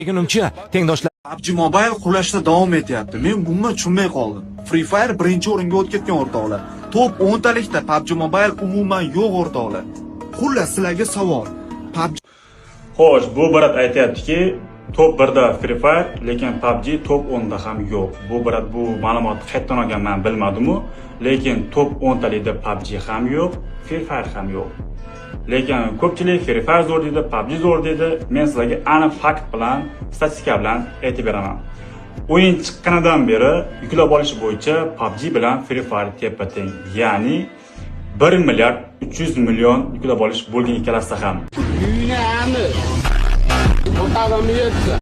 Menimcha, tengdoshlar PUBG Mobile qulashda davom etyapti. Men umuman tushunmay qoldim. Free Fire birinchi o'ringa o'tib ketgan o'rtoqlar. Top 10 talikda PUBG Mobile umuman yo'q o'rtoqlar. Xullas, sizlarga savol. PUBG Xo'sh, bu Barat aytayaptiki, top 1da Free Fire, lekin PUBG top 10da ham yo'q. Bu Barat bu ma'lumotni qayerdan olgan men bilmadim-u, lekin top 10 talikda PUBG ham yo'q, Free Fire ham yo'q. Lekin ko'pchilik Free Fire zo'r deydi, PUBG zo'r deydi. Men sizlarga aniq fakt bilan, statistika bilan aytib beraman. O'yin chiqqanidan beri yuklab olish bo'yicha PUBG bilan Free Fire teppa-teng. Ya'ni 1 milliard 300 million yuklab olish bo'lgan ikkalasi ham. Uyni ami. Otag'im yetdi.